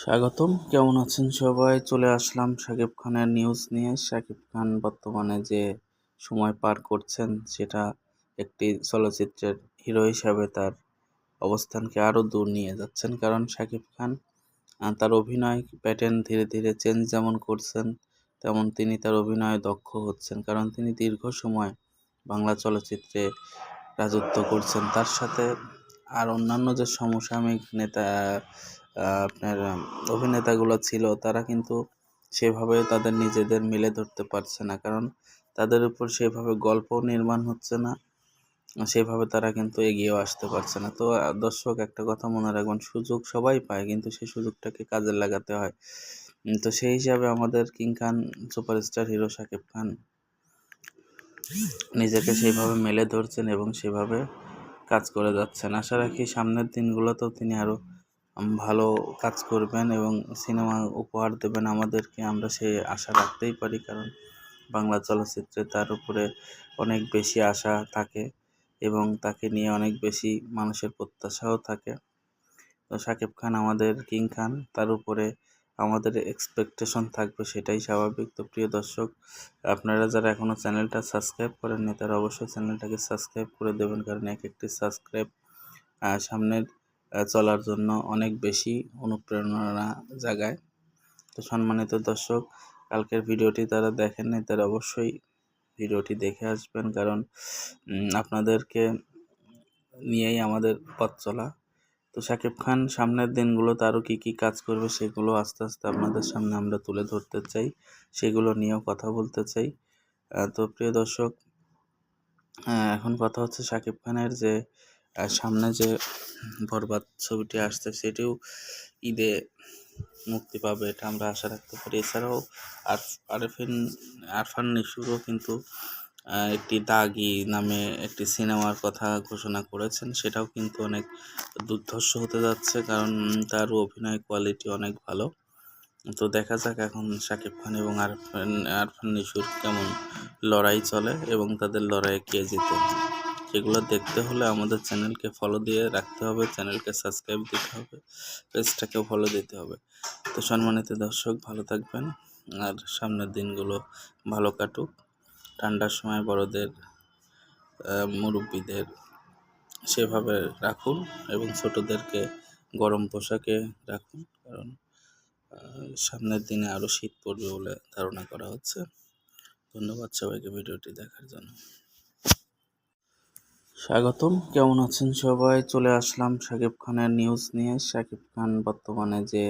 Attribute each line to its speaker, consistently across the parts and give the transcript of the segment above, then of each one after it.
Speaker 1: স্বাগতম, কেমন আছেন সবাই? চলে আসলাম শাকিব খানের নিউজ নিয়ে। শাকিব খান বর্তমানে যে সময় পার করছেন সেটা একটি চলচ্চিত্রের হিরো হিসাবে তার অবস্থানকে আরও দূর নিয়ে যাচ্ছেন। কারণ শাকিব খান তার অভিনয় প্যাটার্ন ধীরে ধীরে চেঞ্জ যেমন করছেন, তেমন তিনি তার অভিনয়ে দক্ষ হচ্ছেন। কারণ তিনি দীর্ঘ সময় বাংলা চলচ্চিত্রে রাজত্ব করছেন। তার সাথে আর অন্যান্য যে সমসাময়িক নেতা আপনার অভিনেতাগুলো ছিল, তারা কিন্তু সেভাবে তাদের নিজেদের মেলে ধরতে পারছে না। কারণ তাদের উপর সেভাবে গল্প নির্মাণ হচ্ছে না, সেভাবে তারা কিন্তু এগিয়েও আসতে পারছে না। তো দর্শক, একটা কথা মনে রাখবেন, সুযোগ সবাই পায়, কিন্তু সেই সুযোগটাকে কাজে লাগাতে হয়। তো সেই হিসাবে আমাদের কিং খান সুপারস্টার হিরো শাকিব খান নিজেকে সেইভাবে মেলে ধরছেন এবং সেভাবে কাজ করে যাচ্ছেন। আশা রাখি সামনের দিনগুলোতেও তিনি আরও ভালো কাজ করবেন এবং সিনেমা উপহার দেবেন আমাদেরকে। আমরা সেই আশা রাখতেই পারি, কারণ বাংলা চলচ্চিত্রে তার উপরে অনেক বেশি আশা থাকে এবং তাকে নিয়ে অনেক বেশি মানুষের প্রত্যাশাও থাকে। তো শাকিব খান আমাদের কিং খান, তার উপরে আমাদের এক্সপেকটেশন থাকবে, সেটাই স্বাভাবিক। তো প্রিয় দর্শক, আপনারা যারা এখনও চ্যানেলটা সাবস্ক্রাইব করেননি, তারা অবশ্যই চ্যানেলটাকে সাবস্ক্রাইব করে দেবেন, কারণ এক একটি সাবস্ক্রাইব সামনের চলার জন্য অনেক বেশি অনুপ্রেরণা জাগায়। তো সম্মানিত দর্শক, কালকের ভিডিওটি তারা দেখেননি, তারা অবশ্যই ভিডিওটি দেখে আসবেন, কারণ আপনাদেরকে নিয়েই আমাদের পথ চলা। তো শাকিব খান সামনের দিনগুলোতে আরও কী কী কাজ করবে, সেগুলো আস্তে আস্তে আপনাদের সামনে আমরা তুলে ধরতে চাই, সেগুলো নিয়েও কথা বলতে চাই। তো প্রিয় দর্শক, এখন কথা হচ্ছে শাকিব খানের যে সামনে যে বরবাদ ছবিটি আসছে, সেটিও ঈদে মুক্তি পাবে, এটা আমরা আশা রাখতে পারি। এছাড়াও আরফান নিশোরও কিন্তু একটি দাগি নামে একটি সিনেমার কথা ঘোষণা করেছেন, সেটাও কিন্তু অনেক দুর্ধর্ষ হতে যাচ্ছে, কারণ তার অভিনয় কোয়ালিটি অনেক ভালো। তো দেখা যাক এখন শাকিব খান এবং আরফান নিশোর কেমন লড়াই চলে এবং তাদের লড়াইয়ে কে জিতে। সেগুলো দেখতে হলে আমাদের চ্যানেলকে ফলো দিয়ে রাখতে হবে, চ্যানেলকে সাবস্ক্রাইব দিতে হবে, পেজটাকেও ফলো দিতে হবে। তো সম্মানিত দর্শক, ভালো থাকবেন আর সামনের দিনগুলো ভালো কাটুক। ঠান্ডার সময় বড়দের মুরব্বীদের সেভাবে রাখুন এবং ছোটদেরকে গরম পোশাকে রাখুন, কারণ সামনের দিনে আরও শীত পড়বে বলে ধারণা করা হচ্ছে। ধন্যবাদ সবাইকে ভিডিওটি দেখার জন্য। স্বাগতম, কেমন আছেন সবাই? চলে আসলাম শাকিব খানের নিউজ নিয়ে। শাকিব খান বর্তমানে যে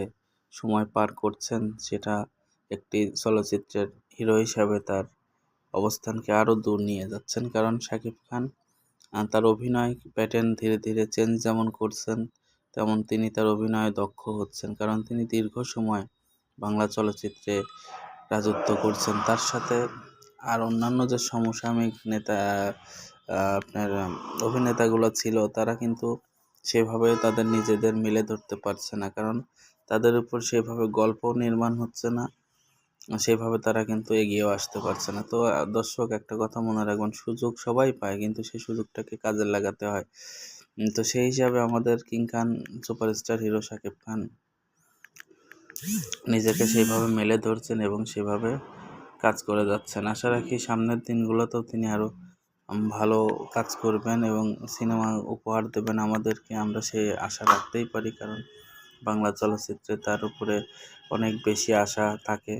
Speaker 1: সময় পার করছেন সেটা একটি চলচ্চিত্রের হিরো হিসাবে তার অবস্থানকে আরও দূর নিয়ে যাচ্ছেন। কারণ শাকিব খান তার অভিনয় প্যাটার্ন ধীরে ধীরে চেঞ্জ যেমন করছেন, তেমন তিনি তার অভিনয়ে দক্ষ হচ্ছেন। কারণ তিনি দীর্ঘ সময় বাংলা চলচ্চিত্রে রাজত্ব করছেন। তার সাথে আর অন্যান্য যে সমসাময়িক নেতা আপনার অভিনেতাগুলো ছিল, তারা কিন্তু সেভাবে তাদের নিজেদের মেলে ধরতে পারছে না। কারণ তাদের উপর সেভাবে গল্প নির্মাণ হচ্ছে না, সেভাবে তারা কিন্তু এগিয়েও আসতে পারছে না। তো দর্শক, একটা কথা মনে রাখবেন, সুযোগ সবাই পায়, কিন্তু সেই সুযোগটাকে কাজে লাগাতে হয়। তো সেই হিসাবে আমাদের কিং খান সুপারস্টার হিরো শাকিব খান নিজেকে সেইভাবে মেলে ধরছেন এবং সেভাবে কাজ করে যাচ্ছেন। আশা রাখি সামনের দিনগুলোতেও তিনি আরও ভালো কাজ করবেন এবং সিনেমা উপহার দেবেন আমাদেরকে। আমরা সেই আশা রাখতেই পারি, কারণ বাংলা চলচ্চিত্রে তার উপরে অনেক বেশি আশা থাকে।